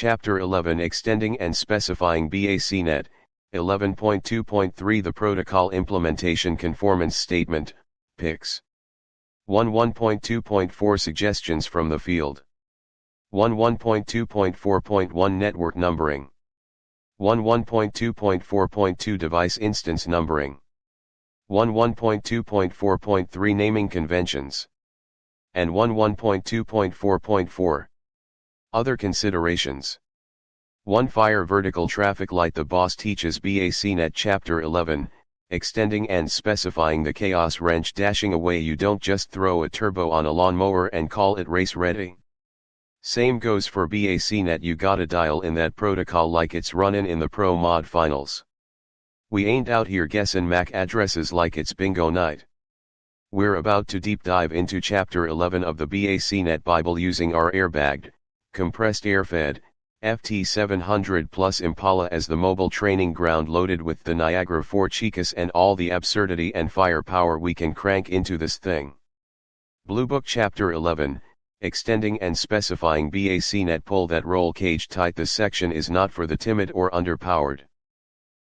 Chapter 11 Extending and Specifying BACnet, 11.2.3 The Protocol Implementation Conformance Statement, PICS. 1.2.4 Suggestions from the Field. 1.2.4.1 Network Numbering. 1.2.4.2 Device Instance Numbering. 1.2.4.3 Naming Conventions. And 1.2.4.4 Other Considerations. 1. Fire vertical traffic light. The boss teaches BACnet Chapter 11, extending and specifying the chaos wrench dashing away. You don't just throw a turbo on a lawnmower and call it race ready. Same goes for BACnet. You gotta dial in that protocol like it's running in the Pro Mod Finals. We ain't out here guessing MAC addresses like it's bingo night. We're about to deep dive into Chapter 11 of the BACnet Bible using our airbagged, compressed air-fed, FT700 Plus Impala as the mobile training ground, loaded with the Niagara 4 Chicas and all the absurdity and firepower we can crank into this thing. Blue Book Chapter 11, Extending and Specifying BACnet. Pull that roll cage tight. This section is not for the timid or underpowered.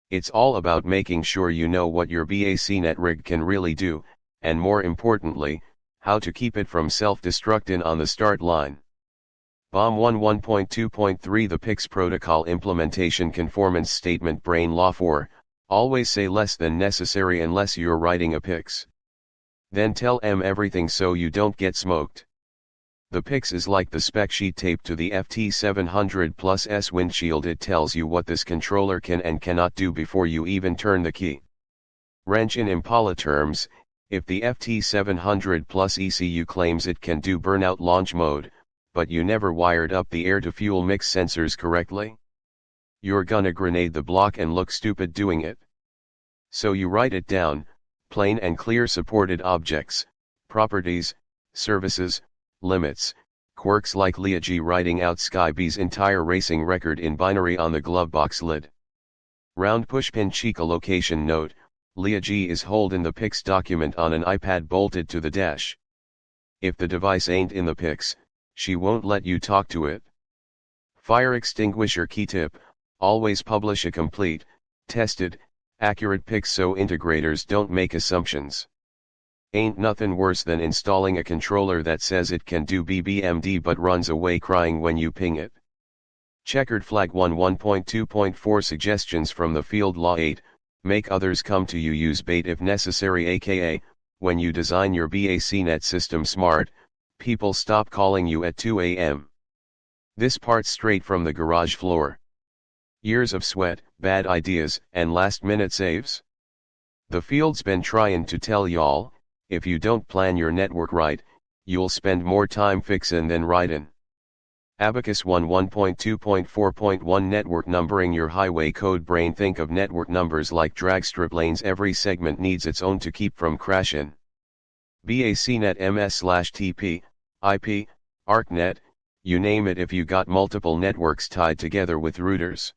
It's all about making sure you know what your BACnet rig can really do, and more importantly, how to keep it from self-destructing on the start line. BOM 1.2.3 The PICS Protocol Implementation Conformance Statement. Brain Law 4, always say less than necessary unless you're writing a PICS. Then tell them everything so you don't get smoked. The PICS is like the spec sheet taped to the FT700 Plus S windshield. It tells you what this controller can and cannot do before you even turn the key. Wrench. In Impala terms, if the FT700 Plus ECU claims it can do burnout launch mode, but you never wired up the air-to-fuel mix sensors correctly, you're gonna grenade the block and look stupid doing it. So you write it down, plain and clear. Supported objects, properties, services, limits, quirks like Leah writing out Sky B's entire racing record in binary on the glovebox lid. Round pushpin Chica location note. Leah is holding the PICS document on an iPad bolted to the dash. If the device ain't in the PICS, she won't let you talk to it. Fire extinguisher key tip, always publish a complete, tested, accurate PICS so integrators don't make assumptions. Ain't nothing worse than installing a controller that says it can do BBMD but runs away crying when you ping it. Checkered flag. 1.2.4 Suggestions from the Field. Law 8, make others come to you. Use bait if necessary, aka, when you design your BACnet system smart, people stop calling you at 2 a.m. This part's straight from the garage floor. Years of sweat, bad ideas, and last-minute saves. The field's been trying to tell y'all, if you don't plan your network right, you'll spend more time fixin' than writin'. Abacus 1.2.4.1 Network Numbering. Your highway code brain. Think of network numbers like dragstrip lanes. Every segment needs its own to keep from crashin'. BACnet MS/TP, IP, ARCnet, you name it. If you got multiple networks tied together with routers,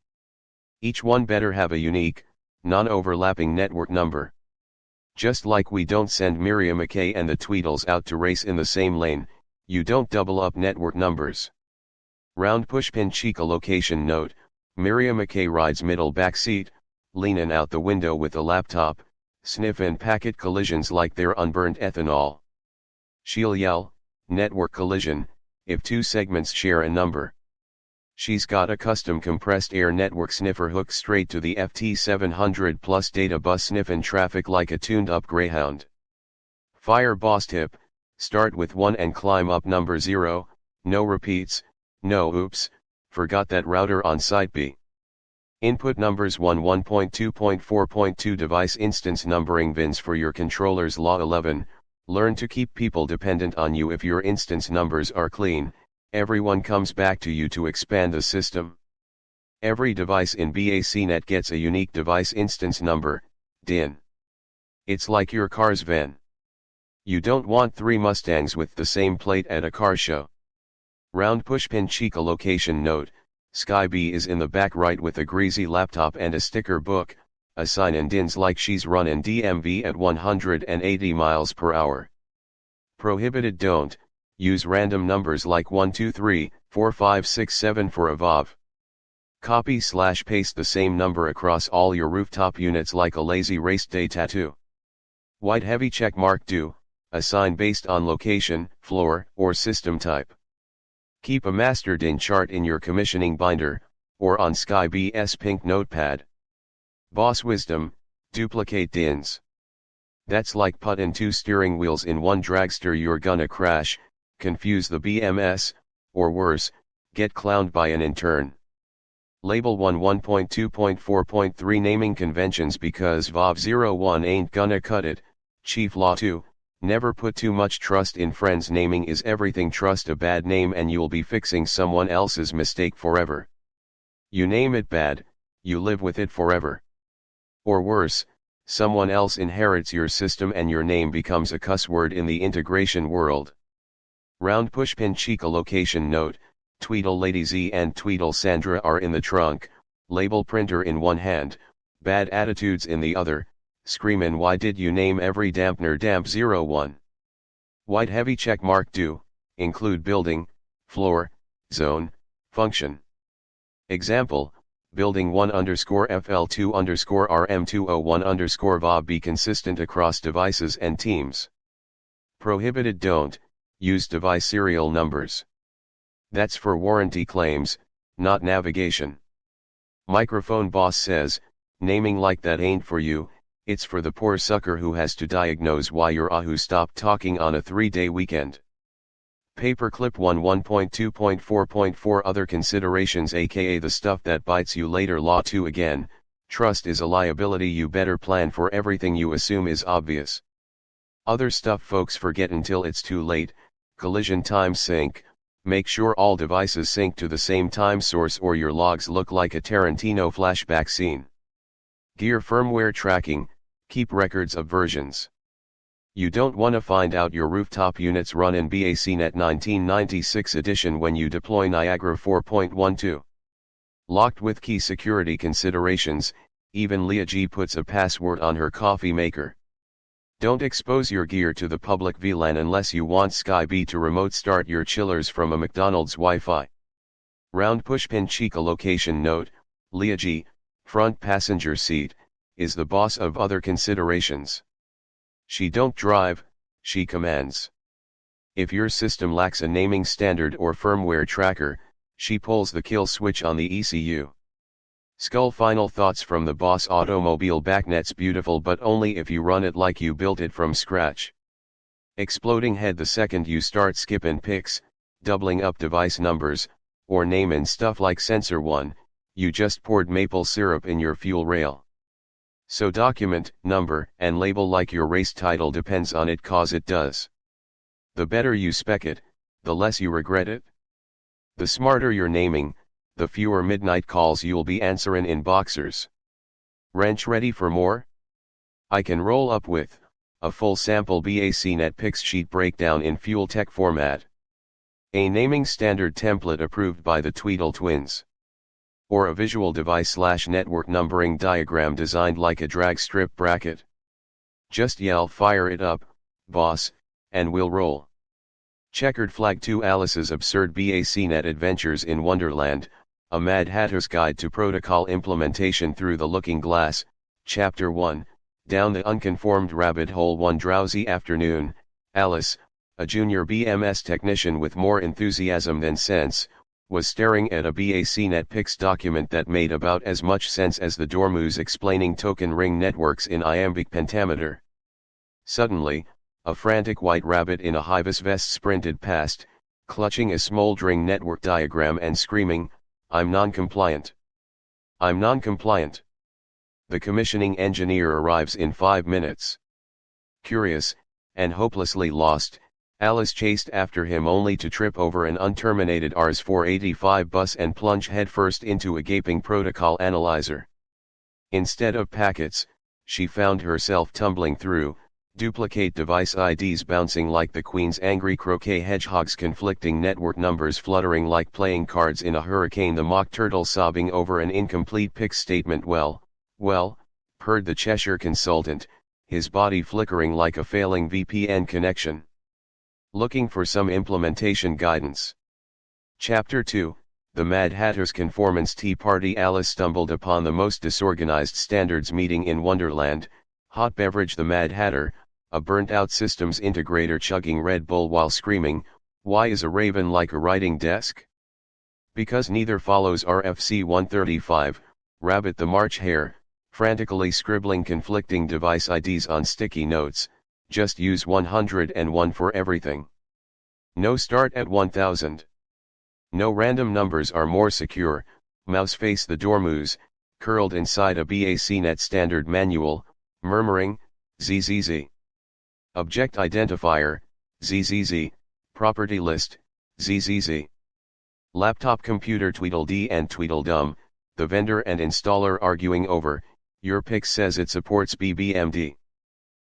each one better have a unique, non-overlapping network number. Just like we don't send Miriam McKay and the Tweedles out to race in the same lane, you don't double up network numbers. Round pushpin Chica location note. Miriam McKay rides middle back seat, leaning out the window with a laptop, sniffing packet collisions like they're unburned ethanol. She'll yell, network collision, if two segments share a number. She's got a custom compressed air network sniffer hooked straight to the FT700 Plus data bus, sniffing traffic like a tuned-up Greyhound. Fire boss tip, start with 1 and climb up number 0, no repeats, no oops, forgot that router on site B. Input numbers 1.2.4.2 Device Instance Numbering. VINs for your controllers. Law 11, learn to keep people dependent on you. If your instance numbers are clean, everyone comes back to you to expand the system. Every device in BACnet gets a unique device instance number, DIN. It's like your car's VIN. You don't want 3 Mustangs with the same plate at a car show. Round pushpin Chica location note. Sky B is in the back right with a greasy laptop and a sticker book, assigning DINs like she's running DMV at 180 miles per hour. Prohibited. Don't use random numbers like 1 2 3 4 5 6 7 for a VAV. Copy/paste the same number across all your rooftop units like a lazy race day tattoo. White heavy check mark do, assign based on location, floor, or system type. Keep a master DIN chart in your commissioning binder, or on Sky BS pink notepad. Boss wisdom, duplicate DINs. That's like putting two steering wheels in one dragster, you're gonna crash, confuse the BMS, or worse, get clowned by an intern. Label 1.2.4.3 Naming conventions because VOV01 ain't gonna cut it. Chief Law 2, never put too much trust in friends. Naming is everything. Trust a bad name and you'll be fixing someone else's mistake forever. You name it bad, you live with it forever. Or worse, someone else inherits your system and your name becomes a cuss word in the integration world. Round pushpin Chica location note, Tweedle Lady Z and Tweedle Sandra are in the trunk, label printer in one hand, bad attitudes in the other, screamin' why did you name every dampener damp 01? White heavy check mark do, include building, floor, zone, function. Example, building 1_FL2_RM201_ VOB be consistent across devices and teams. Prohibited don't, use device serial numbers. That's for warranty claims, not navigation. Microphone boss says, naming like that ain't for you, it's for the poor sucker who has to diagnose why your Ahu stopped talking on a 3-day weekend. Paperclip 1.2.4.4 Other considerations aka the stuff that bites you later. Law 2 again, trust is a liability. You better plan for everything you assume is obvious. Other stuff folks forget until it's too late. Collision time sync, make sure all devices sync to the same time source or your logs look like a Tarantino flashback scene. Gear firmware tracking, keep records of versions. You don't want to find out your rooftop units run in BACnet 1996 edition when you deploy Niagara 4.12. Locked with key security considerations, even Leah G puts a password on her coffee maker. Don't expose your gear to the public VLAN unless you want Sky B to remote start your chillers from a McDonald's Wi-Fi. Round pushpin Chica location note, Leah G, front passenger seat, is the boss of other considerations. She don't drive, she commands. If your system lacks a naming standard or firmware tracker, she pulls the kill switch on the ECU. Skull final thoughts from the boss automobile. BACnet's beautiful but only if you run it like you built it from scratch. Exploding head the second you start skipping PICS, doubling up device numbers, or naming stuff like sensor 1, you just poured maple syrup in your fuel rail. So document, number, and label like your race title depends on it cause it does. The better you spec it, the less you regret it. The smarter your naming, the fewer midnight calls you'll be answering in boxers. Wrench ready for more? I can roll up with a full sample BACnet PICS sheet breakdown in Fuel Tech format. A naming standard template approved by the Tweedle twins. Or a visual device/network numbering diagram designed like a drag strip bracket. Just yell fire it up, boss, and we'll roll. Checkered Flag 2 Alice's Absurd BACnet Adventures in Wonderland, a Mad Hatter's Guide to Protocol Implementation Through the Looking Glass, Chapter 1, Down the Unconformed Rabbit Hole. One drowsy afternoon, Alice, a junior BMS technician with more enthusiasm than sense, was staring at a BACnet PICS document that made about as much sense as the Dormouse explaining token ring networks in iambic pentameter. Suddenly, a frantic white rabbit in a Hibis vest sprinted past, clutching a smoldering network diagram and screaming, "I'm non-compliant! I'm non-compliant!" The commissioning engineer arrives in 5 minutes. Curious, and hopelessly lost, Alice chased after him only to trip over an unterminated Rs 485 bus and plunge headfirst into a gaping protocol analyzer. Instead of packets, she found herself tumbling through, duplicate device IDs bouncing like the Queen's angry croquet hedgehogs, conflicting network numbers fluttering like playing cards in a hurricane, the mock turtle sobbing over an incomplete PICS statement. Well, purred the Cheshire consultant, his body flickering like a failing VPN connection. Looking for some implementation guidance. Chapter 2, the Mad Hatter's Conformance Tea Party. Alice stumbled upon the most disorganized standards meeting in Wonderland. Hot beverage. The Mad Hatter, a burnt-out systems integrator chugging Red Bull while screaming, "Why is a raven like a writing desk?" Because neither follows RFC 135, Rabbit the March Hare, frantically scribbling conflicting device IDs on sticky notes, just use 101 for everything. No start at 1000. No random numbers are more secure. Mouseface the Dormouse, curled inside a BACnet standard manual, murmuring, ZZZ. Object identifier, ZZZ, property list, ZZZ. Laptop computer Tweedledee and Tweedledum, the vendor and installer arguing over, your PICS says it supports BBMD.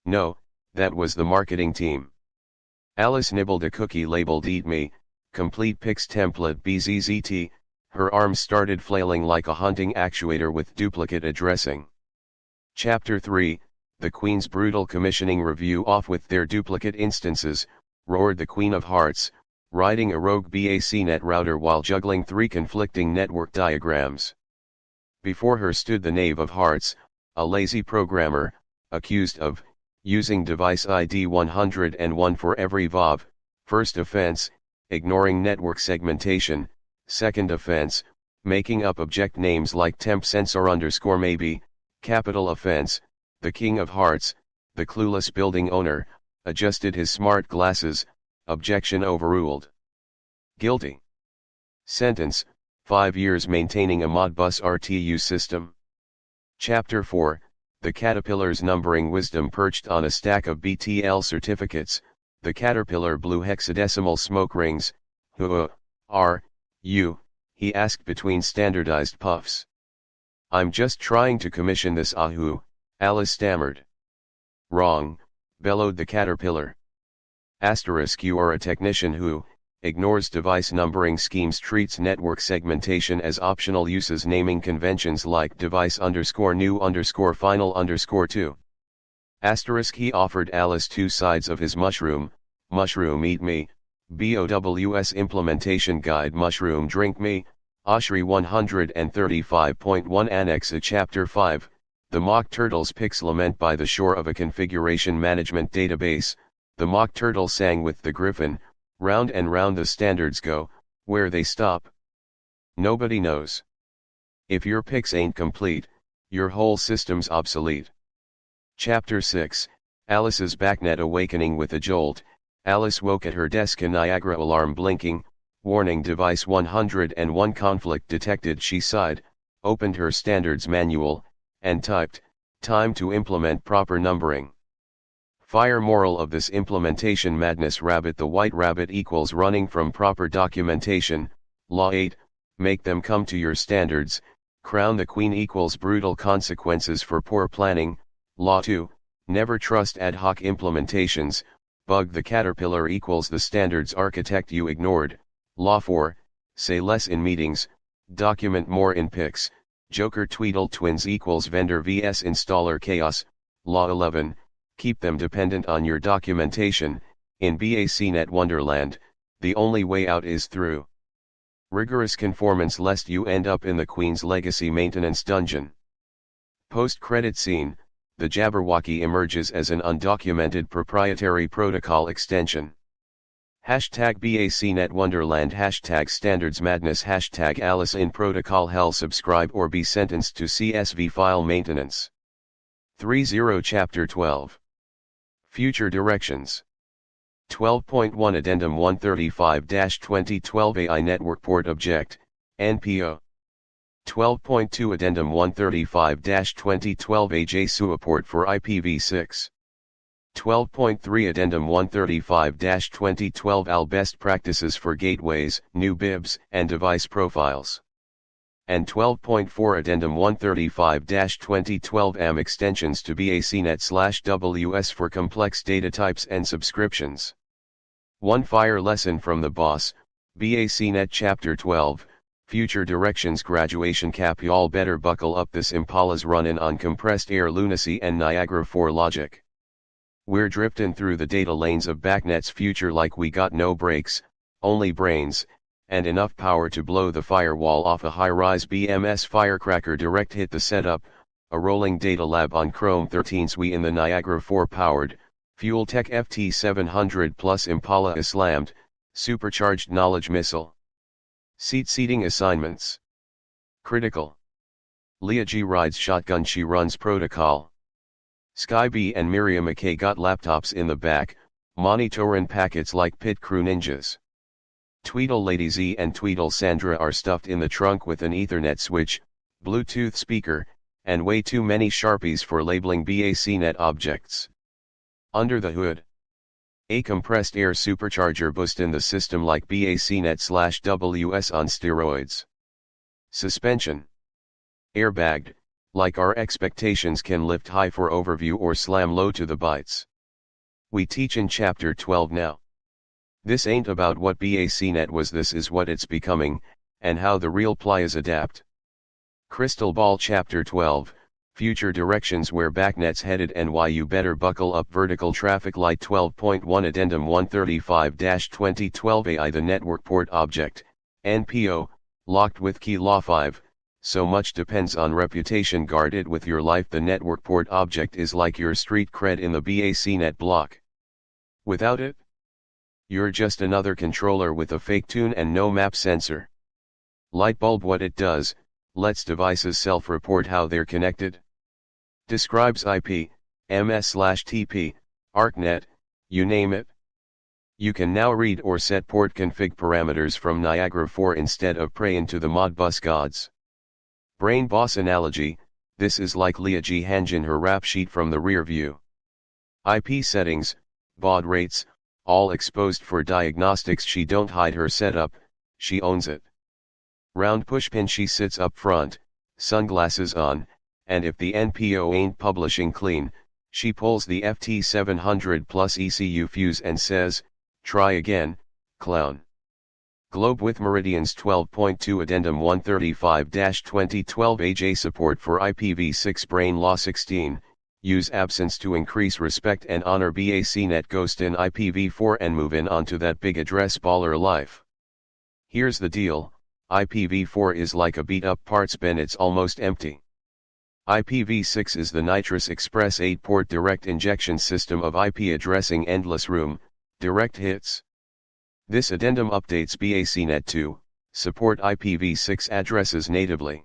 No, that was the marketing team. Alice nibbled a cookie labeled Eat Me, complete PICS template BZZT, her arms started flailing like a hunting actuator with duplicate addressing. Chapter 3, the Queen's brutal commissioning review. Off with their duplicate instances, roared the Queen of Hearts, riding a rogue BACnet router while juggling 3 conflicting network diagrams. Before her stood the Knave of Hearts, a lazy programmer, accused of using device ID 101 for every VOV. First offense, ignoring network segmentation. Second offense, making up object names like temp sensor underscore maybe. Capital offense, the King of Hearts, the clueless building owner, adjusted his smart glasses. Objection overruled. Guilty. Sentence, 5 years maintaining a Modbus RTU system. Chapter 4, the Caterpillar's numbering wisdom. Perched on a stack of BTL certificates, the caterpillar blew hexadecimal smoke rings. Who are you? He asked between standardized puffs. I'm just trying to commission this. Ahoo, Alice stammered. Wrong, bellowed the caterpillar. Asterisk, you are a technician who ignores device numbering schemes, treats network segmentation as optional, uses naming conventions like device underscore new underscore final underscore 2. Asterisk, he offered Alice 2 sides of his mushroom eat me, BOWS implementation guide mushroom drink me, OSHRI 135.1 Annex A. Chapter 5, the Mock Turtle's PICS lament. By the shore of a configuration management database, the Mock Turtle sang with the Griffin, round and round the standards go, where they stop, nobody knows. If your PICS ain't complete, your whole system's obsolete. Chapter 6, Alice's BACnet awakening. With a jolt, Alice woke at her desk, a Niagara alarm blinking, warning device 101 conflict detected. She sighed, opened her standards manual, and typed, time to implement proper numbering. Fire. Moral of this implementation madness. Rabbit the White Rabbit equals running from proper documentation. Law 8, make them come to your standards. Crown the Queen equals brutal consequences for poor planning. Law 2, never trust ad hoc implementations. Bug the caterpillar equals the standards architect you ignored. Law 4, say less in meetings, document more in PICS. Joker Tweedle twins equals vendor vs installer chaos. Law 11, keep them dependent on your documentation. In BACnet Wonderland, the only way out is through rigorous conformance, lest you end up in the Queen's legacy maintenance dungeon. Post-credit scene, the Jabberwocky emerges as an undocumented proprietary protocol extension. Hashtag BACnet Wonderland, hashtag standards madness, hashtag Alice in protocol hell. Subscribe or be sentenced to CSV file maintenance. 30 Chapter 12. Future directions. 12.1 Addendum 135-2012 AI Network Port Object, NPO. 12.2 Addendum 135-2012 AJ SUA port for IPv6. 12.3 Addendum 135-2012 AL Best Practices for Gateways, New Bibs, and Device Profiles. And 12.4 Addendum 135-2012 AM Extensions to BACnet/WS for complex data types and subscriptions. One Fire Lesson from the Boss, BACnet Chapter 12, Future Directions. Graduation cap. Y'all better buckle up, this Impala's runnin' on compressed air lunacy and Niagara 4 logic. We're drifting through the data lanes of BACnet's future like we got no brakes, only brains, and enough power to blow the firewall off a high-rise BMS firecracker. Direct hit the setup, a rolling data lab on Chrome 13 SWE in the Niagara 4-powered, Fuel-Tech FT700 plus Impala slammed, supercharged knowledge missile. Seating assignments. Critical. Leah G rides shotgun, she runs protocol. Sky B and Miriam McKay got laptops in the back, monitoring packets like pit crew ninjas. Tweedle Lady Z and Tweedle Sandra are stuffed in the trunk with an Ethernet switch, Bluetooth speaker, and way too many Sharpies for labeling BACnet objects. Under the hood. A compressed air supercharger boosting the system like BACnet/WS on steroids. Suspension. Airbagged, like our expectations, can lift high for overview or slam low to the bytes. We teach in chapter 12 now. This ain't about what BACnet was, this is what it's becoming, and how the real players adapt. Crystal Ball chapter 12, Future Directions, where BACnet's headed and why you better buckle up. Vertical Traffic Light 12.1 Addendum 135-2012 AI. The Network Port Object, NPO, locked with key law 5, so much depends on reputation. Guard it with your life. The Network Port Object is like your street cred in the BACnet block. Without it, you're just another controller with a fake tune and no map sensor. Lightbulb. What it does, lets devices self-report how they're connected. Describes IP, MS/TP, ArcNet, you name it. You can now read or set port config parameters from Niagara 4 instead of praying to the Modbus gods. Brain boss analogy, this is like Leah G handing her rap sheet from the rear view. IP settings, baud rates, all exposed for diagnostics. She don't hide her setup, she owns it. Round pushpin. She sits up front, sunglasses on, and if the NPO ain't publishing clean, she pulls the FT700 plus ECU fuse and says, try again, clown. Globe with Meridians 12.2 Addendum 135-2012 AJ. Support for IPv6 Brain Law 16, use absence to increase respect and honor. BACnet ghost in IPv4 and move in onto that big address baller life. Here's the deal, IPv4 is like a beat-up parts bin, it's almost empty. IPv6 is the Nitrous Express 8-port direct injection system of IP addressing, endless room, direct hits. This addendum updates BACnet to support IPv6 addresses natively.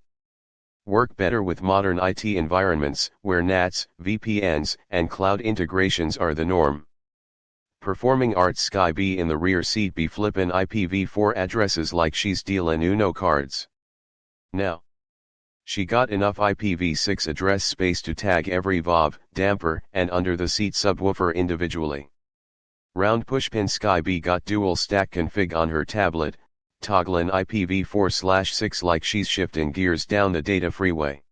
Work better with modern IT environments where NATs, VPNs, and cloud integrations are the norm. Performing arts. Sky B in the rear seat be flippin' IPv4 addresses like she's dealin' Uno cards. Now, she got enough IPv6 address space to tag every VOV, damper, and under the seat subwoofer individually. Round pushpin. Sky B got dual stack config on her tablet, toggling IPv4/6 like she's shifting gears down the data freeway.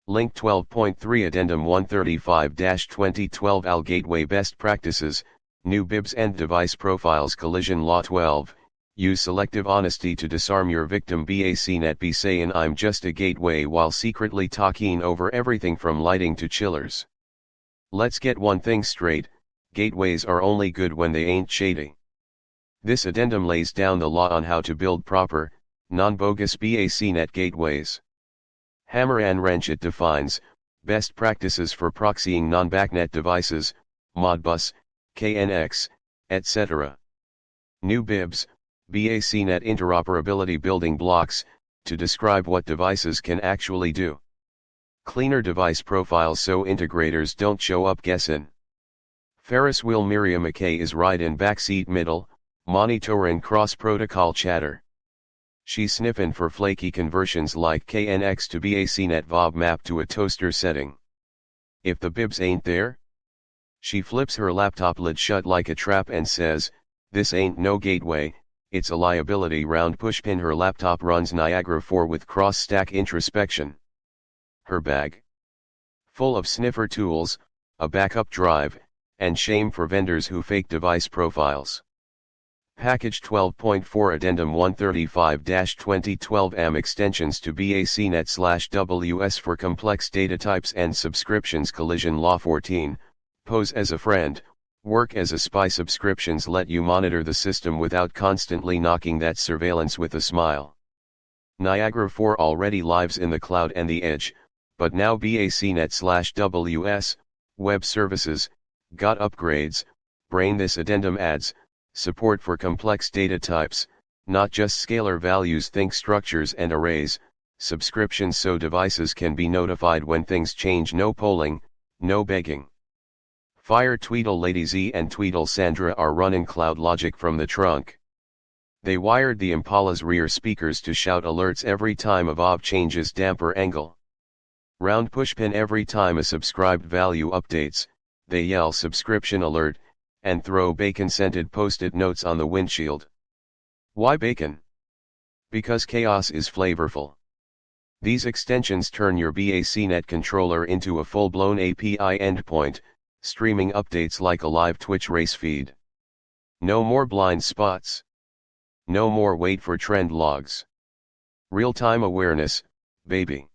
Link 12.3 Addendum 135-2012 AL Gateway Best Practices, New Bibs and Device Profiles. Collision Law 12, use selective honesty to disarm your victim. BACnet be sayin' I'm just a gateway while secretly talking over everything from lighting to chillers. Let's get one thing straight, gateways are only good when they ain't shady. This addendum lays down the law on how to build proper, non-bogus BACnet gateways. Hammer and wrench. It defines best practices for proxying non-BACnet devices, Modbus, KNX, etc. New Bibs, BACnet interoperability building blocks, to describe what devices can actually do. Cleaner device profiles so integrators don't show up guessing. Ferris wheel. Miriam McKay is riding backseat middle, monitoring cross-protocol chatter. She's sniffing for flaky conversions like KNX to BACnet VOB map to a toaster setting. If the bibs ain't there, she flips her laptop lid shut like a trap and says, this ain't no gateway, it's a liability. Round pushpin. Her laptop runs Niagara 4 with cross-stack introspection. Her bag, full of sniffer tools, a backup drive, and shame for vendors who fake device profiles. Package 12.4 Addendum 135-2012 AM extensions to BACnet/WS for complex data types and subscriptions. Collision Law 14, pose as a friend, Work as a spy. Subscriptions let you monitor the system without constantly knocking that surveillance with a smile. Niagara 4 already lives in the cloud and the edge, but now BACnet/WS, web services, got upgrades. Brain this addendum adds, support for complex data types, not just scalar values. Think structures and arrays, subscriptions so devices can be notified when things change. No polling, no begging. Fire Tweedle Lady Z and Tweedle Sandra are running cloud logic from the trunk. They wired the Impala's rear speakers to shout alerts every time a valve changes damper angle. Round pushpin every time a subscribed value updates. They yell subscription alert, and throw bacon-scented post-it notes on the windshield. Why bacon? Because chaos is flavorful. These extensions turn your BACnet controller into a full-blown API endpoint, streaming updates like a live Twitch race feed. No more blind spots. No more wait for trend logs. Real-time awareness, baby.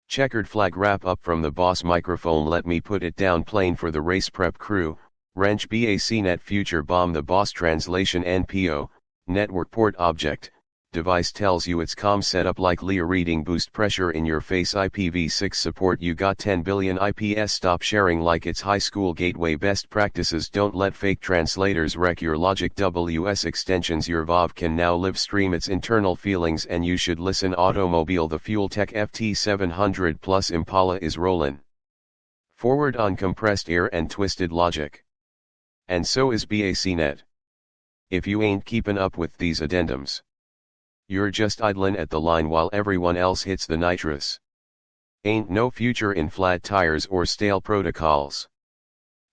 Checkered flag wrap up from the boss microphone. Let me put it down plain for the race prep crew. Wrench BACnet future bomb. The boss translation NPO, network port object, device tells you it's calm setup like Lear reading boost pressure in your face. IPv6 support. You got 10 billion IPS. Stop sharing like it's high school. Gateway best practices. Don't let fake translators wreck your logic. WS extensions. Your VAV can now live stream its internal feelings and you should listen. Automobile. The fuel tech FT700 plus Impala is rollin' forward on compressed air and twisted logic. And so is BACnet. If you ain't keepin' up with these addendums, you're just idlin' at the line while everyone else hits the nitrous. Ain't no future in flat tires or stale protocols.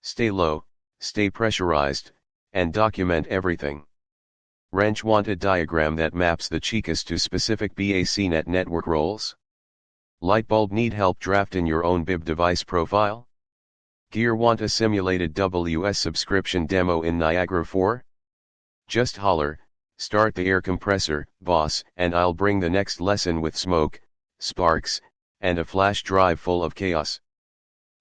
Stay low, stay pressurized, and document everything. Wrench want a diagram that maps the Chicas to specific BACnet network roles? Lightbulb need help drafting your own bib device profile? Gear want a simulated WS subscription demo in Niagara 4? Just holler, start the air compressor, boss, and I'll bring the next lesson with smoke, sparks, and a flash drive full of chaos.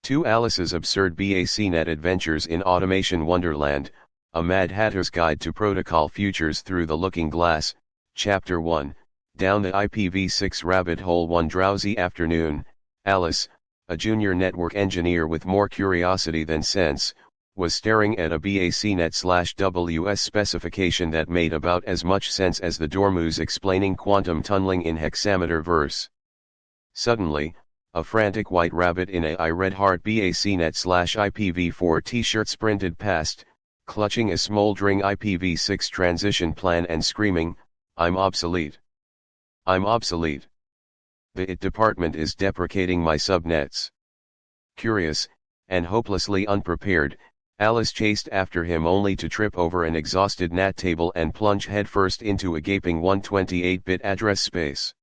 2 Alice's Absurd BACnet Adventures in Automation Wonderland, A Mad Hatter's Guide to Protocol Futures Through the Looking Glass, Chapter 1, Down the IPv6 Rabbit Hole. One drowsy afternoon, Alice, a junior network engineer with more curiosity than sense, was staring at a BACnet/WS specification that made about as much sense as the dormouse explaining quantum tunneling in hexameter verse. Suddenly, a frantic white rabbit in a I Red Heart BACnet/IPv4 t-shirt sprinted past, clutching a smoldering IPv6 transition plan and screaming, "I'm obsolete! I'm obsolete! The IT department is deprecating my subnets." Curious, and hopelessly unprepared, Alice chased after him only to trip over an exhausted NAT table and plunge headfirst into a gaping 128-bit address space.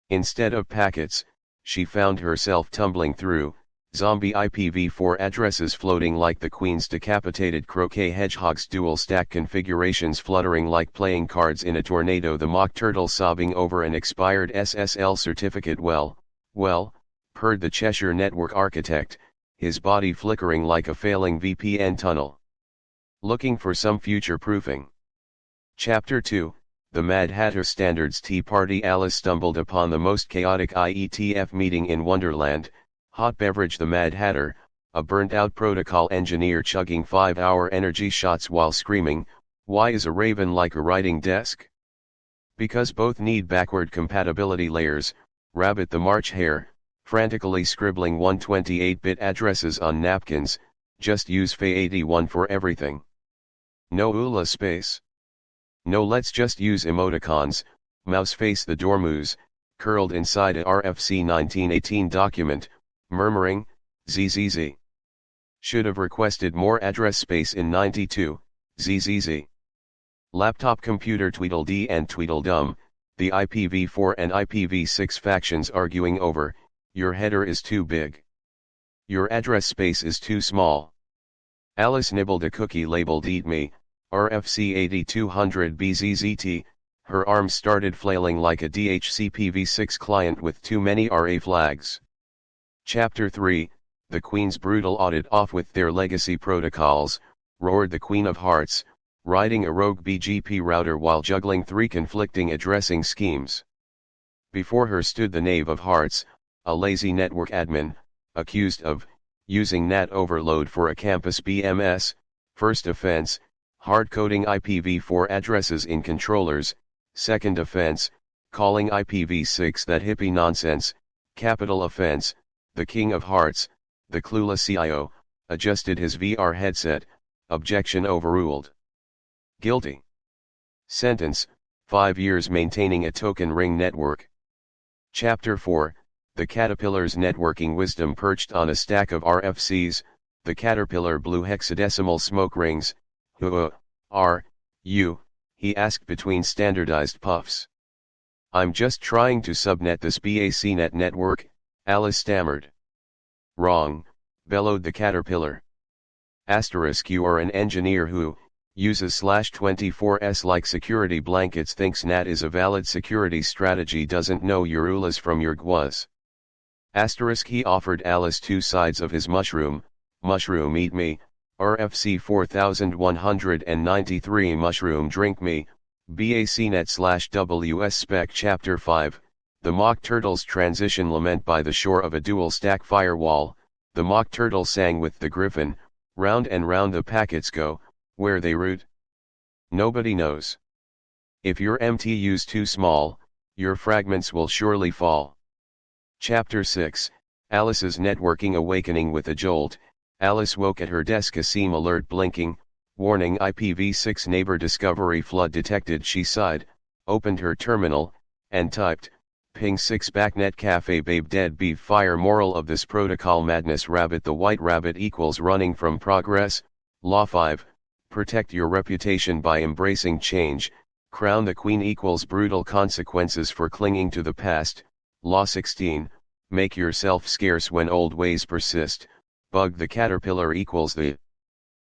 Instead of packets, she found herself tumbling through zombie IPv4 addresses floating like the Queen's decapitated croquet hedgehog's dual-stack configurations fluttering like playing cards in a tornado. The mock turtle sobbing over an expired SSL certificate. Well, purred the Cheshire network architect, his body flickering like a failing VPN tunnel. Looking for some future proofing. Chapter 2, The Mad Hatter Standards Tea Party. Alice stumbled upon the most chaotic IETF meeting in Wonderland. Hot beverage. The Mad Hatter, a burnt-out protocol engineer chugging 5-hour energy shots while screaming, "Why is a raven like a writing desk?" Because both need backward compatibility layers. Rabbit the March Hare, frantically scribbling 128-bit addresses on napkins, just use FA81 for everything. No ULA space. No, let's just use emoticons. Mouse face the dormouse, curled inside a RFC 1918 document, murmuring, "ZZZ. Should have requested more address space in 92, ZZZ. Laptop computer." Tweedledee and Tweedledum, the IPv4 and IPv6 factions arguing over, "Your header is too big. Your address space is too small." Alice nibbled a cookie labeled "Eat Me, RFC 8200 BZZT, her arms started flailing like a DHCPv6 client with too many RA flags. Chapter 3, The Queen's Brutal Audit. Off with their legacy protocols, roared the Queen of Hearts, riding a rogue BGP router while juggling 3 conflicting addressing schemes. Before her stood the Knave of Hearts, a lazy network admin, accused of using NAT overload for a campus BMS, first offense, hard-coding IPv4 addresses in controllers, second offense, calling IPv6 that hippie nonsense, capital offense, the King of Hearts, the clueless CIO, adjusted his VR headset, objection overruled. Guilty. Sentence, 5 years maintaining a token ring network. Chapter 4, The Caterpillar's Networking Wisdom perched on a stack of RFCs, the caterpillar blew hexadecimal smoke rings. Who are you? He asked between standardized puffs. I'm just trying to subnet this BACnet network, Alice stammered. Wrong, bellowed the caterpillar. Asterisk, you are an engineer who uses /24s like security blankets, thinks NAT is a valid security strategy, doesn't know your ULAs from your GWAs. Asterisk, he offered Alice 2 sides of his mushroom eat me, RFC 4193 mushroom drink me, BACnet/WS spec. Chapter 5, The Mock Turtle's Transition Lament. By the shore of a dual stack firewall, the mock turtle sang with the griffin, round and round the packets go, where they route? Nobody knows. If your MTU's too small, your fragments will surely fall. Chapter 6, Alice's Networking Awakening. With a jolt, Alice woke at her desk, a SIEM alert blinking, warning IPv6 neighbor discovery flood detected. She sighed, opened her terminal, and typed, ping 6 BACnet cafe babe dead beef fire. Moral of this protocol madness: rabbit the white rabbit equals running from progress. Law 5, protect your reputation by embracing change. Crown the queen equals brutal consequences for clinging to the past. Law 16, make yourself scarce when old ways persist. Bug the caterpillar equals the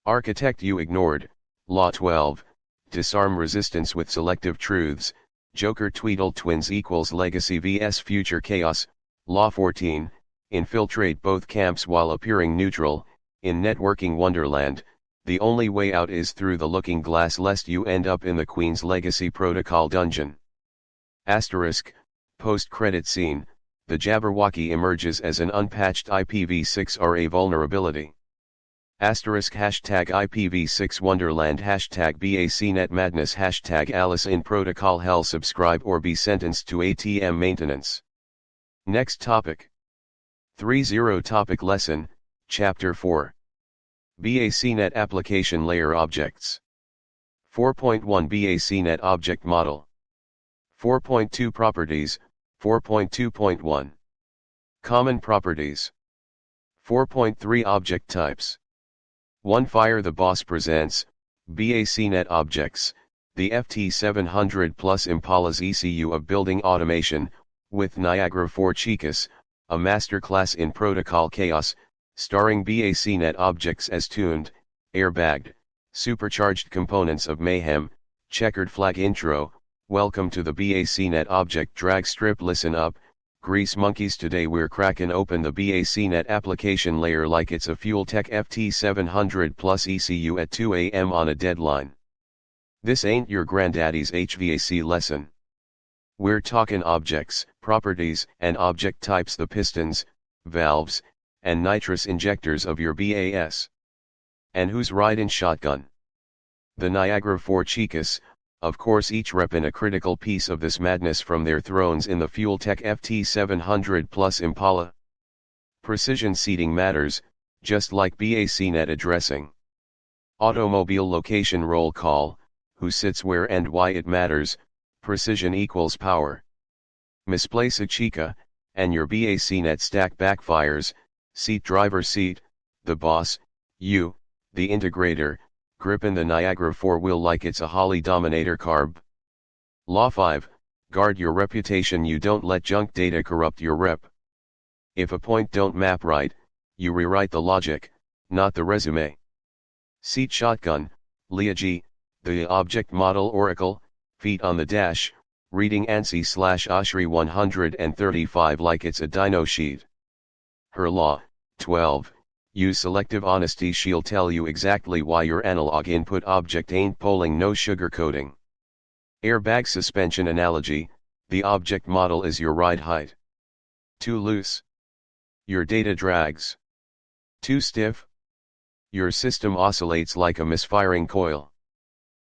architect you ignored. Law 12, disarm resistance with selective truths. Joker Tweedle twins equals legacy vs future chaos. Law 14, infiltrate both camps while appearing neutral. In networking wonderland, the only way out is through the looking glass, lest you end up in the Queen's Legacy Protocol dungeon. Asterisk, post-credit scene, the Jabberwocky emerges as an unpatched IPv6 RA vulnerability. Asterisk, hashtag IPv6 Wonderland, hashtag BACnet madness, hashtag Alice in Protocol hell. Subscribe or be sentenced to ATM maintenance. Next topic. 3.0 Topic Lesson, Chapter 4. BACnet Application Layer Objects. 4.1 BACnet Object Model. 4.2 Properties. 4.2.1 Common Properties. 4.3 Object Types. 1. Fire the Boss presents BACnet Objects, the FT700 plus Impala's ECU of building automation, with Niagara 4 Chicas, a masterclass in protocol chaos, starring BACnet objects as tuned, airbagged, supercharged components of mayhem. Checkered flag intro. Welcome to the BACnet object drag strip. Listen up, grease monkeys. Today we're cracking open the BACnet application layer like it's a Fuel Tech FT700 plus ECU at 2 AM on a deadline. This ain't your granddaddy's HVAC lesson. We're talking objects, properties, and object types, the pistons, valves, and nitrous injectors of your BAS. And who's riding shotgun? The Niagara 4 Chicas, of course, each reppin' a critical piece of this madness from their thrones in the Fuel Tech FT700 plus Impala. Precision seating matters, just like BACnet addressing. Automobile location roll call, who sits where and why it matters. Precision equals power. Misplace a Chica, and your BACnet stack backfires. Seat driver seat, the boss, you, the integrator, grippin' the Niagara 4 wheel like it's a Holly Dominator carb. Law 5, guard your reputation. You don't let junk data corrupt your rep. If a point don't map right, you rewrite the logic, not the resume. Seat shotgun, Leah G, the object model oracle, feet on the dash, reading ANSI/OSHRI 135 like it's a dino sheet. Her law, 12, use selective honesty. She'll tell you exactly why your analog input object ain't polling, no sugarcoating. Airbag suspension analogy, the object model is your ride height. Too loose? Your data drags. Too stiff? Your system oscillates like a misfiring coil.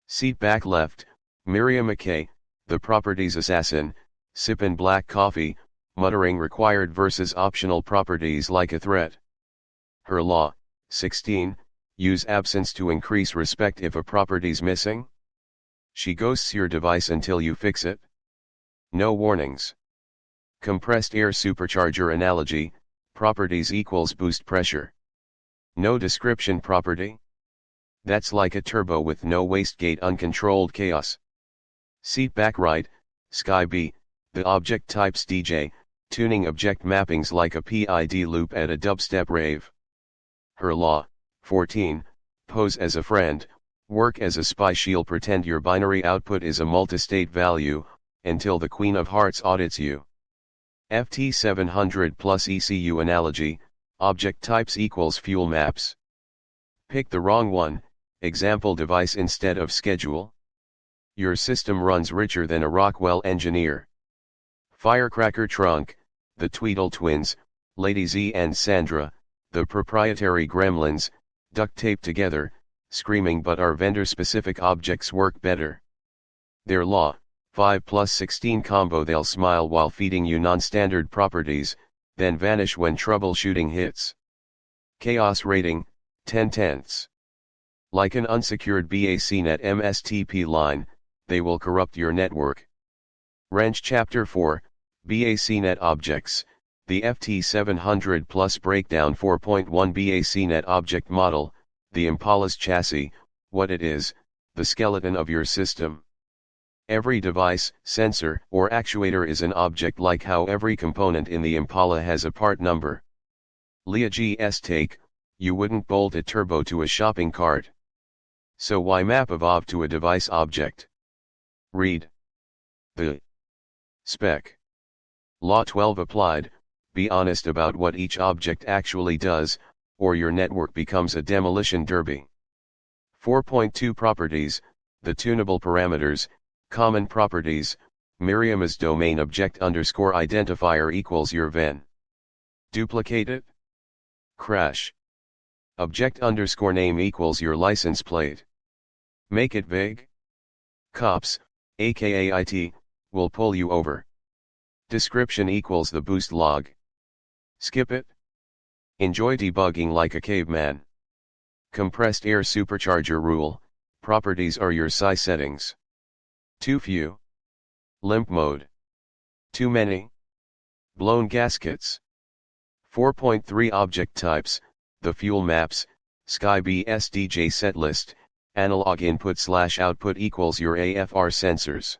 Seat back left, Miriam McKay, the properties assassin, sippin' black coffee, muttering required versus optional properties like a threat. Her law, 16, use absence to increase respect if a property's missing. She ghosts your device until you fix it. No warnings. Compressed air supercharger analogy, properties equals boost pressure. No description property? That's like a turbo with no wastegate, uncontrolled chaos. Seat back right, Sky B, the object types DJ, tuning object mappings like a PID loop at a dubstep rave. Her law, 14, pose as a friend, work as a spy. She'll pretend your binary output is a multistate value, until the Queen of Hearts audits you. FT700 plus ECU analogy, object types equals fuel maps. Pick the wrong one, example device instead of schedule. Your system runs richer than a Rockwell engineer. Firecracker trunk, the Tweedle twins, Lady Z and Sandra, the proprietary gremlins, duct taped together, screaming, but our vendor-specific objects work better. Their law, 5 plus 16 combo, they'll smile while feeding you non-standard properties, then vanish when troubleshooting hits. Chaos rating, 10/10. Like an unsecured BACnet MSTP line, they will corrupt your network. Wrench Chapter 4, BACnet Objects, the FT700 Plus Breakdown 4.1 BACnet Object Model, the Impala's chassis, what it is, the skeleton of your system. Every device, sensor, or actuator is an object, like how every component in the Impala has a part number. Leah G.'s take, you wouldn't bolt a turbo to a shopping cart. So why map a VOV to a device object? Read the spec. Law 12 applied, be honest about what each object actually does, or your network becomes a demolition derby. 4.2 Properties, the tunable parameters, common properties, Miriam's domain object underscore identifier equals your VEN. Duplicate it? Crash. Object underscore name equals your license plate. Make it vague? Cops, aka IT, will pull you over. Description equals the boost log. Skip it? Enjoy debugging like a caveman. Compressed air supercharger rule, properties are your SI settings. Too few. Limp mode. Too many. Blown gaskets. 4.3 Object types, the fuel maps, Sky BS DJ setlist, analog input/output equals your AFR sensors.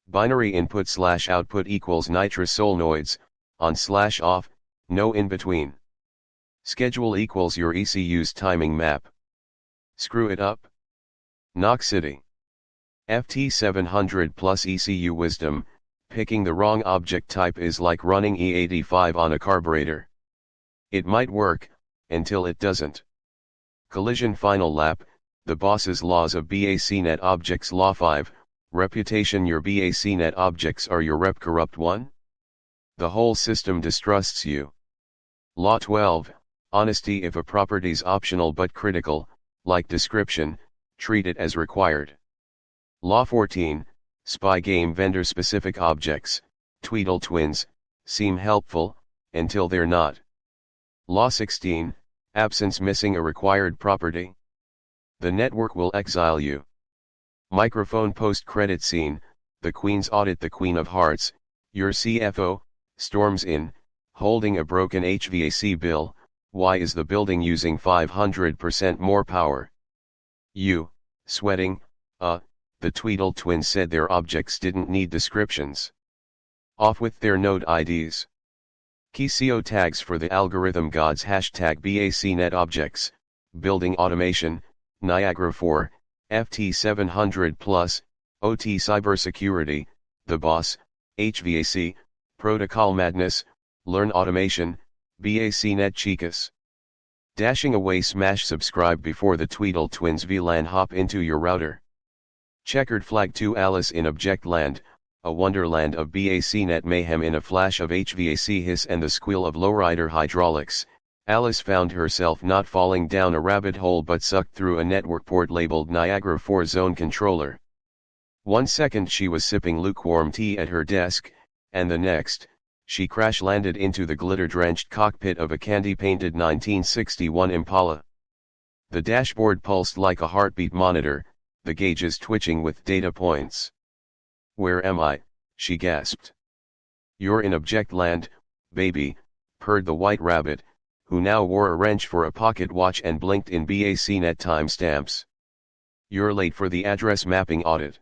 Binary input/output equals nitrous solenoids, on/off, no in between. Schedule equals your ECU's timing map. Screw it up? Knock City. FT700 plus ECU wisdom, picking the wrong object type is like running E85 on a carburetor. It might work, until it doesn't. Collision final lap, the boss's laws of BACnet objects. Law 5, reputation. Your BACnet objects are your rep. Corrupt one? The whole system distrusts you. Law 12, honesty. If a property's optional but critical, like description, treat it as required. Law 14, spy game. Vendor-specific objects, Tweedle twins, seem helpful, until they're not. Law 16, absence. Missing a required property, the network will exile you. Microphone post-credit scene, the Queen's audit. The Queen of Hearts, your CFO, storms in, holding a broken HVAC bill. Why is the building using 500% more power? You, sweating, the Tweedle twins said their objects didn't need descriptions. Off with their node IDs. Key SEO tags for the algorithm gods. Hashtag BACnet objects, building automation, Niagara 4, FT700 plus, OT cybersecurity, the boss, HVAC, protocol madness, learn automation, BACnet Chicas. Dashing away, smash subscribe before the Tweedle Twins VLAN hop into your router. Checkered flag to Alice in Object Land, a wonderland of BACnet mayhem. In a flash of HVAC hiss and the squeal of lowrider hydraulics, Alice found herself not falling down a rabbit hole but sucked through a network port labeled Niagara 4 zone controller. 1 second she was sipping lukewarm tea at her desk, and the next, she crash-landed into the glitter-drenched cockpit of a candy-painted 1961 Impala. The dashboard pulsed like a heartbeat monitor, the gauges twitching with data points. "Where am I?" she gasped. "You're in Object Land, baby," purred the white rabbit, who now wore a wrench for a pocket watch and blinked in BACnet timestamps. "You're late for the address mapping audit."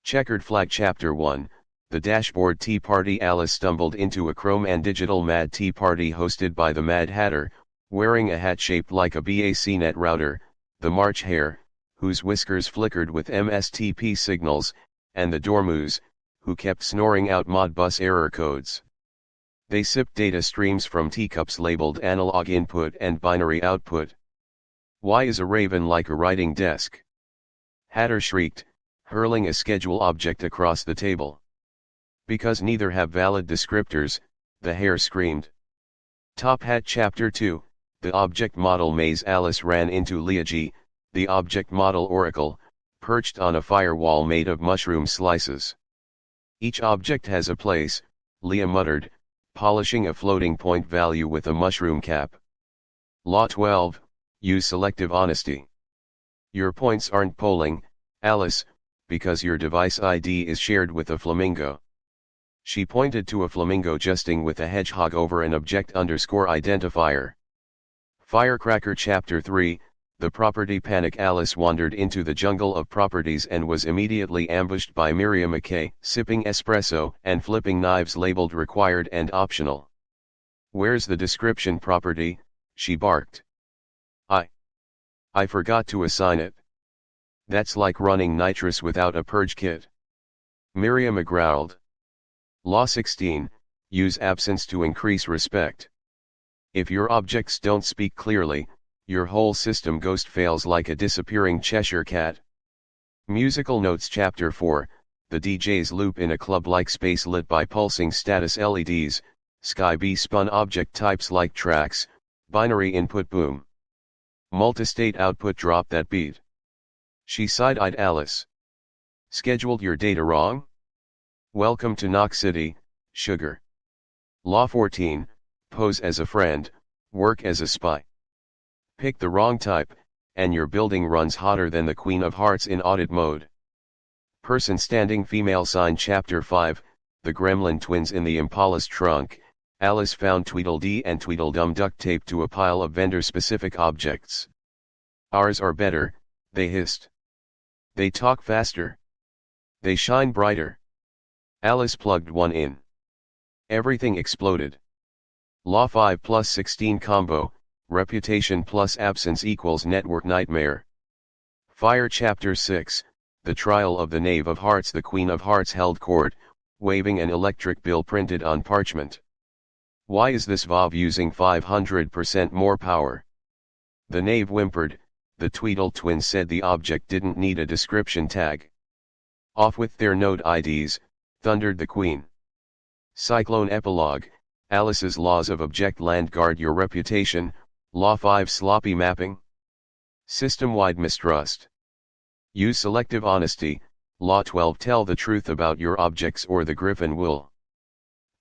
Checkered flag Chapter 1, The Dashboard Tea Party. Alice stumbled into a chrome and digital Mad Tea Party hosted by the Mad Hatter, wearing a hat shaped like a BACnet router, the March Hare, whose whiskers flickered with MSTP signals, and the Dormouse, who kept snoring out Modbus error codes. They sipped data streams from teacups labeled analog input and binary output. "Why is a raven like a writing desk?" Hatter shrieked, hurling a schedule object across the table. "Because neither have valid descriptors," the Hare screamed. Top Hat Chapter 2, The Object Model Maze. Alice ran into Leoji, the object model oracle, perched on a firewall made of mushroom slices. "Each object has a place," Leah muttered, polishing a floating point value with a mushroom cap. Law 12, Use selective honesty. "Your points aren't polling, Alice, because your device ID is shared with a flamingo." She pointed to a flamingo jesting with a hedgehog over an object identifier. Firecracker Chapter 3, The Property Panic. Alice wandered into the jungle of properties and was immediately ambushed by Miriam McKay, sipping espresso and flipping knives labeled required and optional. "Where's the description property?" she barked. I forgot to assign it." "That's like running nitrous without a purge kit." Miriam growled. Law 16, Use absence to increase respect. If your objects don't speak clearly, your whole system ghost fails like a disappearing Cheshire cat. Musical Notes Chapter 4, The DJ's loop. In a club-like space lit by pulsing status LEDs, Sky B spun object types like tracks, binary input boom. Multistate output drop that beat. She side-eyed Alice. "Scheduled your data wrong? Welcome to Knock City, sugar." Law 14, Pose as a friend, work as a spy. Pick the wrong type, and your building runs hotter than the Queen of Hearts in audit mode. Person standing female sign. Chapter 5, The Gremlin Twins. In the Impala's trunk, Alice found Tweedledee and Tweedledum duct taped to a pile of vendor-specific objects. "Ours are better," they hissed. "They talk faster. They shine brighter." Alice plugged one in. Everything exploded. Law 5 plus 16 combo, Reputation plus absence equals network nightmare. Fire Chapter 6, The Trial of the Knave of Hearts. The Queen of Hearts held court, waving an electric bill printed on parchment. "Why is this valve using 500% more power?" The knave whimpered. The Tweedle Twins said the object didn't need a description tag. "Off with their node IDs," thundered the Queen. Cyclone Epilogue, Alice's Laws of Object Land. Guard your reputation. Law 5 Sloppy mapping. System-wide mistrust. Use selective honesty. Law 12 Tell the truth about your objects or the griffin will.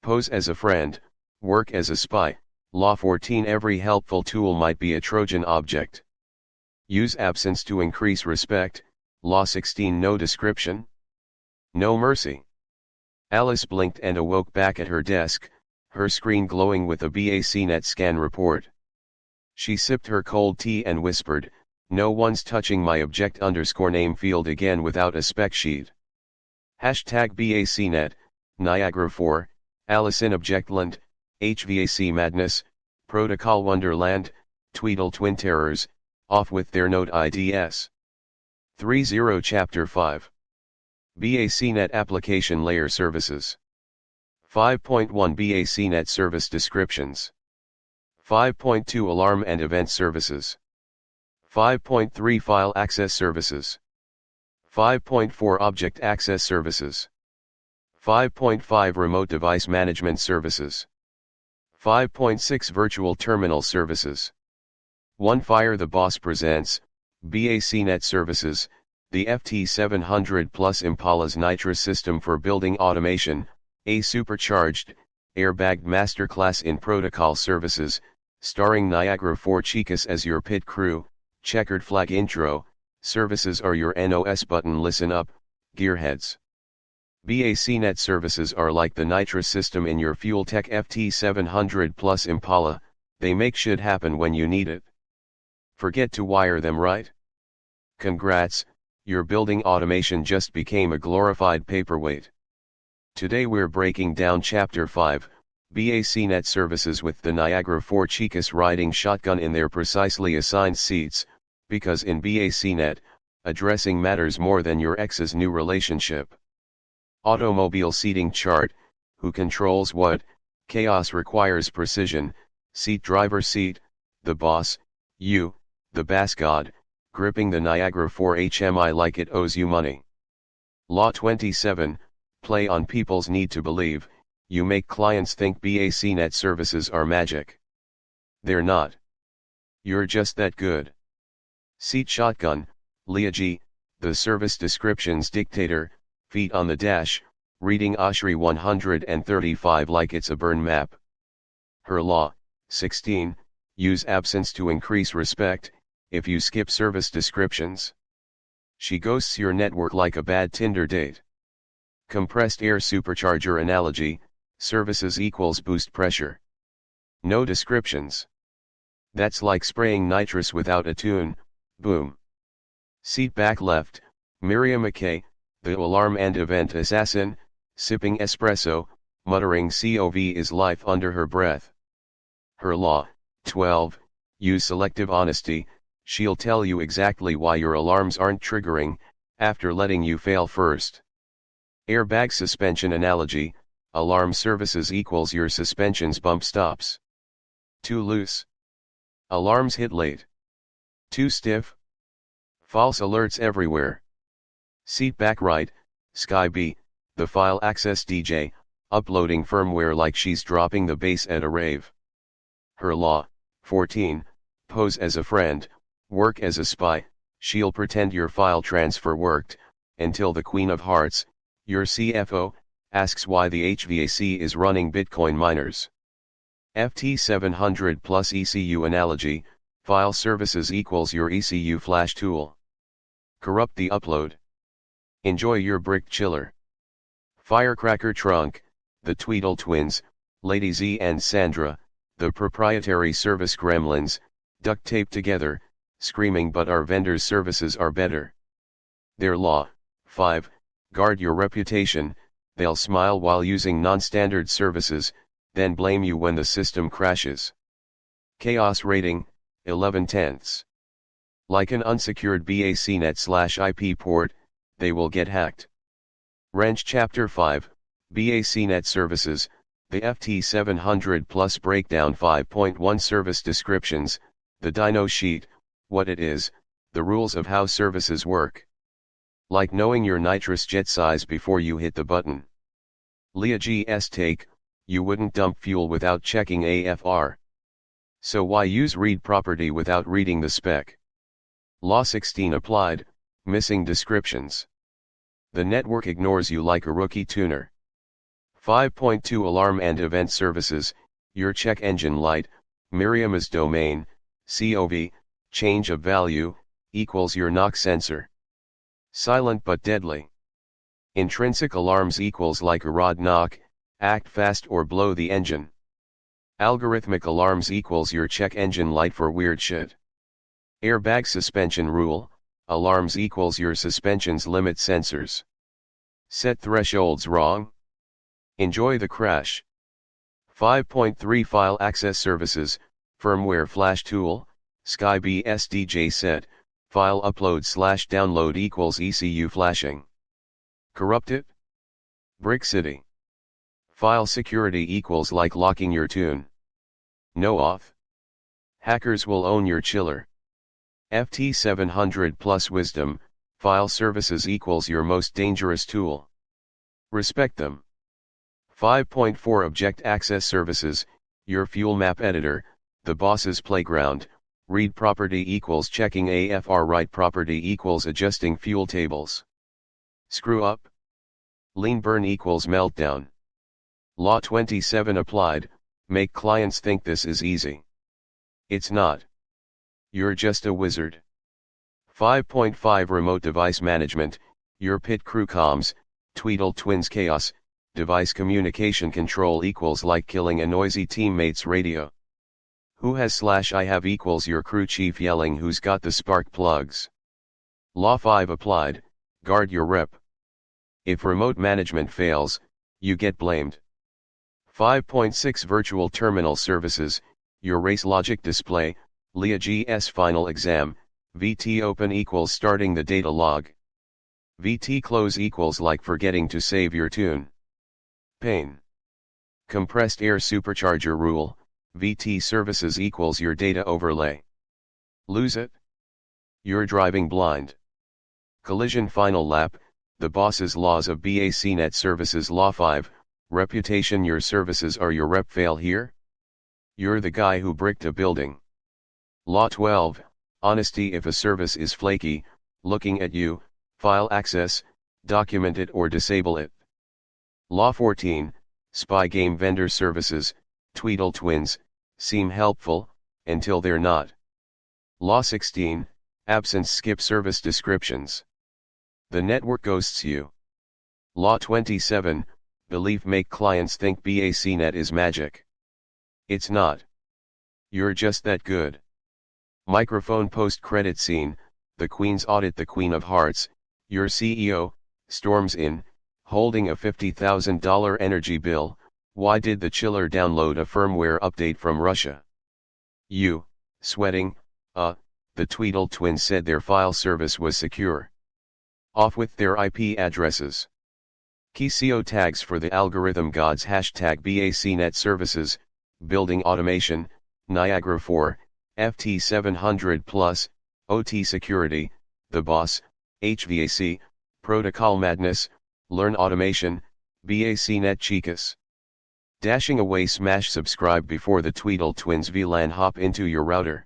Pose as a friend, work as a spy. Law 14 Every helpful tool might be a Trojan object. Use absence to increase respect. Law 16 No description, no mercy. Alice blinked and awoke back at her desk, her screen glowing with a BACnet scan report. She sipped her cold tea and whispered, "No one's touching my object_name field again without a spec sheet." #BACnet, Niagara 4, Alice in Objectland, HVAC Madness, Protocol Wonderland, Tweedle Twin Terrors, off with their node IDs. 30 Chapter 5. BACnet Application Layer Services. 5.1 BACnet Service Descriptions. 5.2 Alarm and Event Services. 5.3 File Access Services. 5.4 Object Access Services. 5.5 Remote Device Management Services. 5.6 Virtual Terminal Services. 1 Fire the Boss presents, BACnet Services, the FT700 Plus Impala's nitrous system for building automation, a supercharged, airbagged masterclass in protocol services, starring Niagara 4 Chicas as your pit crew. Checkered flag intro, services are your NOS button. Listen up, gearheads. BACnet services are like the nitrous system in your fuel tech FT700 Plus Impala, they make shit happen when you need it. Forget to wire them right? Congrats, your building automation just became a glorified paperweight. Today we're breaking down Chapter 5, BACnet services with the Niagara 4 Chicas riding shotgun in their precisely assigned seats, because in BACnet, addressing matters more than your ex's new relationship. Automobile seating chart, who controls what, chaos requires precision, seat driver seat, the boss, you, the bass god, gripping the Niagara 4 HMI like it owes you money. Law 27, play on people's need to believe, you make clients think BACnet services are magic. They're not. You're just that good. Seat shotgun, Leah G, the service descriptions dictator, feet on the dash, reading OSHRI 135 like it's a burn map. Her law, 16, use absence to increase respect, if you skip service descriptions. She ghosts your network like a bad Tinder date. Compressed air supercharger analogy, services equals boost pressure. No descriptions. That's like spraying nitrous without a tune, boom. Seat back left, Miriam McKay, the alarm and event assassin, sipping espresso, muttering COV is life under her breath. Her law, 12, use selective honesty, she'll tell you exactly why your alarms aren't triggering, after letting you fail first. Airbag suspension analogy, alarm services equals your suspension's bump stops. Too loose. Alarms hit late. Too stiff. False alerts everywhere. Seat back right, Sky B, the file access DJ, uploading firmware like she's dropping the bass at a rave. Her law, 14, pose as a friend, work as a spy, she'll pretend your file transfer worked, until the Queen of Hearts, your CFO, asks why the HVAC is running Bitcoin miners. FT700 plus ECU analogy, file services equals your ECU flash tool. Corrupt the upload. Enjoy your brick chiller. Firecracker trunk, the Tweedle twins, Lady Z and Sandra, the proprietary service gremlins, duct taped together, screaming but our vendors' services are better. Their law, 5, guard your reputation, they'll smile while using non-standard services, then blame you when the system crashes. Chaos rating, 11/10. Like an unsecured BACnet/IP port, they will get hacked. Wrench Chapter 5, BACnet Services, the FT700 Plus Breakdown 5.1 Service Descriptions, the Dyno Sheet, what it is, the rules of how services work. Like knowing your nitrous jet size before you hit the button. Leah G's take, you wouldn't dump fuel without checking AFR. So why use read property without reading the spec? Law 16 applied, missing descriptions. The network ignores you like a rookie tuner. 5.2 Alarm and Event Services, your check engine light, Miriam's domain, COV, change of value, equals your knock sensor. Silent but deadly. Intrinsic alarms equals like a rod knock, act fast or blow the engine. Algorithmic alarms equals your check engine light for weird shit. Airbag suspension rule, alarms equals your suspension's limit sensors. Set thresholds wrong. Enjoy the crash. 5.3 File Access Services, Firmware Flash Tool, Sky BSDJ Set, File Upload/Download equals ECU flashing. Corrupt it? Brick City. File security equals like locking your tune. No auth. Hackers will own your chiller. FT 700 plus wisdom, file services equals your most dangerous tool. Respect them. 5.4 Object Access Services, your fuel map editor, the boss's playground. Read property equals checking AFR. Write property equals adjusting fuel tables. Screw up. Lean burn equals meltdown. Law 27 applied, make clients think this is easy. It's not. You're just a wizard. 5.5 Remote Device Management, your pit crew comms, Tweedle Twins chaos, device communication control equals like killing a noisy teammate's radio. Who has / I have equals your crew chief yelling who's got the spark plugs. Law 5 applied, guard your rep. If remote management fails, you get blamed. 5.6 Virtual Terminal Services, your race logic display, LIA-GS final exam, VT open equals starting the data log. VT close equals like forgetting to save your tune. Pain. Compressed air supercharger rule, VT services equals your data overlay. Lose it? You're driving blind. Collision final lap, the boss's laws of BACnet services. Law 5, reputation. Your services are your rep. Fail here? You're the guy who bricked a building. Law 12, honesty. If a service is flaky, looking at you, file access, document it or disable it. Law 14, spy game vendor services, Tweedle Twins, seem helpful, until they're not. Law 16, absence. Skip service descriptions. The network ghosts you. Law 27, belief. Make clients think BACnet is magic. It's not. You're just that good. Microphone post-credit scene, the Queen's audit. The Queen of Hearts, your CEO, storms in, holding a $50,000 energy bill. Why did the chiller download a firmware update from Russia? You, sweating, the Tweedle Twins said their file service was secure. Off with their IP addresses. Key SEO tags for the algorithm gods. Hashtag BACnet services, building automation, Niagara 4, FT 700 plus, OT security, the boss, HVAC, protocol madness, learn automation, BACnet Chicas. Dashing away. Smash subscribe before the Tweedle Twins VLAN hop into your router.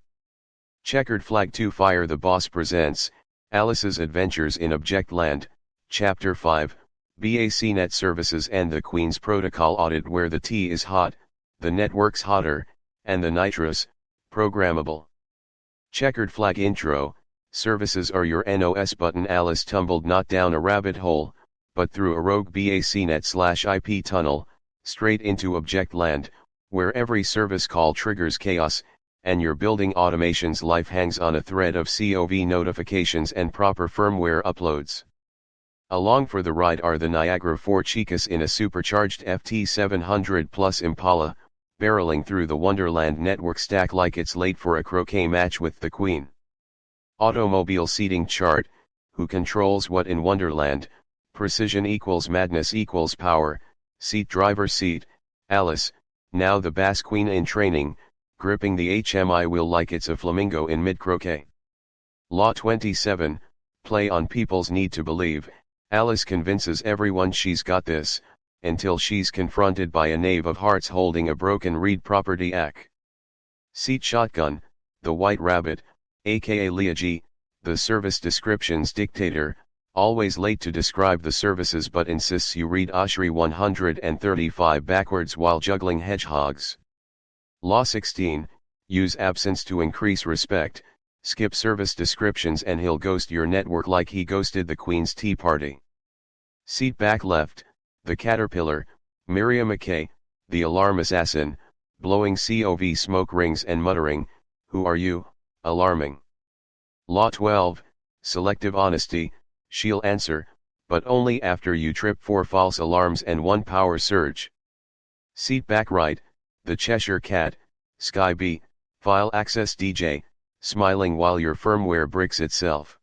Checkered flag 2 Fire the Boss presents, Alice's Adventures in Object Land, Chapter 5, BACnet Services and the Queen's Protocol Audit. Where the tea is hot, the network's hotter, and the nitrous, programmable. Checkered flag intro, services are your NOS button. Alice tumbled not down a rabbit hole, but through a rogue BACnet/IP tunnel, straight into Object Land, where every service call triggers chaos, and your building automation's life hangs on a thread of COV notifications and proper firmware uploads. Along for the ride are the Niagara 4 Chicas in a supercharged FT 700 plus Impala, barreling through the Wonderland network stack like it's late for a croquet match with the Queen. Automobile seating chart, who controls what in Wonderland? Precision equals madness equals power. Seat. Driver seat, Alice, now the bass queen in training, gripping the HMI wheel like it's a flamingo in mid-croquet. Law 27, play on people's need to believe. Alice convinces everyone she's got this, until she's confronted by a knave of hearts holding a broken read property AC. Seat. Shotgun, the White Rabbit, aka LIA-G, the service descriptions dictator, always late to describe the services but insists you read Oshri 135 backwards while juggling hedgehogs. Law 16, use absence to increase respect, skip service descriptions and he'll ghost your network like he ghosted the Queen's Tea Party. Seat. Back left, the Caterpillar, Miriam McKay, the alarm assassin, blowing COV smoke rings and muttering, who are you, alarming. Law 12, selective honesty, she'll answer, but only after you trip 4 false alarms and 1 power surge. Seat. Back right, the Cheshire Cat, Sky B, file access DJ, smiling while your firmware bricks itself.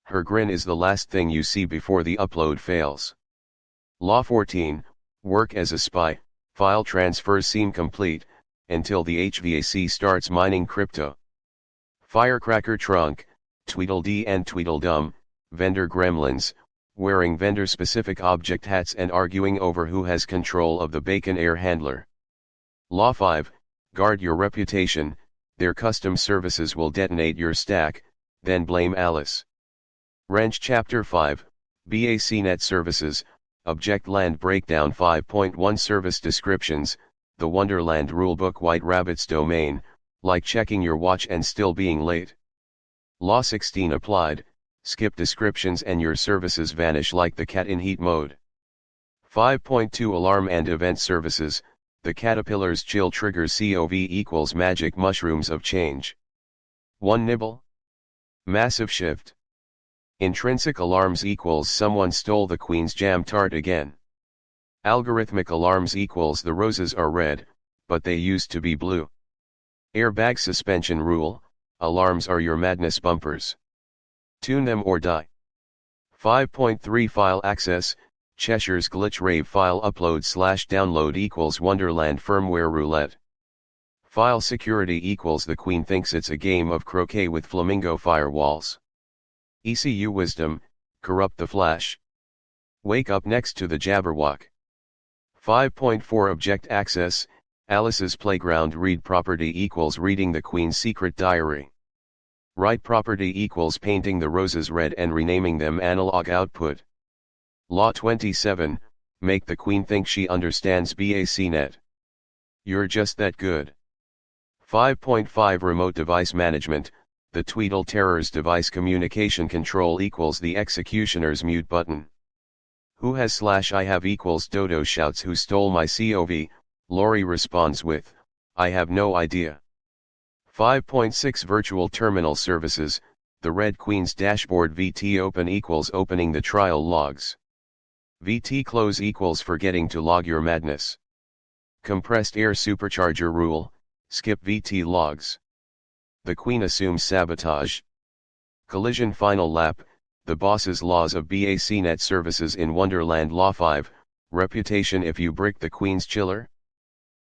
Her grin is the last thing you see before the upload fails. Law 14, work as a spy, file transfers seem complete, until the HVAC starts mining crypto. Firecracker trunk, Tweedledee and Tweedledum, vendor gremlins, wearing vendor-specific object hats and arguing over who has control of the bacon air handler. Law 5, guard your reputation, their custom services will detonate your stack, then blame Alice. Wrench Chapter 5, BACnet Services, Object Land Breakdown 5.1 Service Descriptions, the Wonderland Rulebook White Rabbit's domain, like checking your watch and still being late. Law 16 applied, skip descriptions and your services vanish like the cat in heat mode. 5.2 Alarm and Event Services, the Caterpillar's chill triggers COV equals magic mushrooms of change. 1 Nibble. Massive shift. Intrinsic alarms equals someone stole the Queen's jam tart again. Algorithmic alarms equals the roses are red, but they used to be blue. Airbag suspension rule, alarms are your madness bumpers. Tune them or die. 5.3 File access, Cheshire's glitch rave file upload/download equals Wonderland firmware roulette. File security equals the Queen thinks it's a game of croquet with flamingo firewalls. ECU wisdom, corrupt the flash. Wake up next to the Jabberwock. 5.4 Object access, Alice's playground read property equals reading the Queen's secret diary. Write property equals painting the roses red and renaming them analog output. Law 27, make the Queen think she understands BACnet. You're just that good. 5.5 Remote device management, the Tweedle Terror's device communication control equals the executioner's mute button. Who has /I have equals Dodo shouts who stole my COV, Lori responds with, I have no idea. 5.6 Virtual terminal services, the Red Queen's dashboard VT open equals opening the trial logs. VT close equals forgetting to log your madness. Compressed air supercharger rule, skip VT logs. The Queen assumes sabotage. Collision final lap, the boss's laws of BACnet services in Wonderland. Law 5, reputation if you brick the Queen's chiller.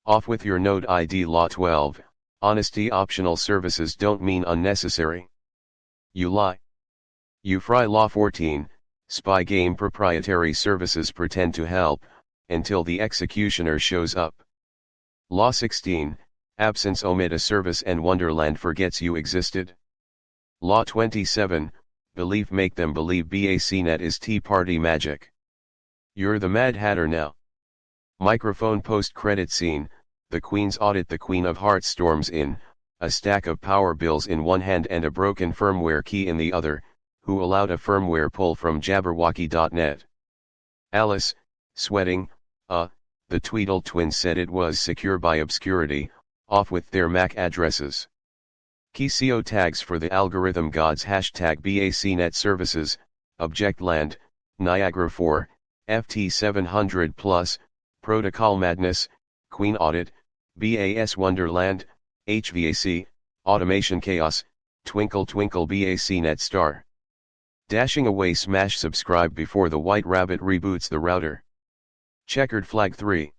Off with your node ID. Law 12, honesty optional services don't mean unnecessary. You lie. You fry. Law 14, spy game proprietary services pretend to help, until the executioner shows up. Law 16, absence omit a service and Wonderland forgets you existed. Law 27, belief make them believe BACnet is Tea Party magic. You're the Mad Hatter now. Microphone post-credit scene, the Queen's audit. The Queen of Hearts storms in, a stack of power bills in one hand and a broken firmware key in the other, who allowed a firmware pull from Jabberwocky.net. Alice, sweating, the Tweedle twins said it was secure by obscurity, off with their MAC addresses. Key SEO tags for the algorithm gods. Hashtag BACnet services, Objectland, Niagara 4, FT700+, Protocol Madness, Queen Audit, BAS Wonderland, HVAC, Automation Chaos, Twinkle Twinkle BACnet Star. Dashing away. Smash subscribe before the White Rabbit reboots the router. Checkered flag 3.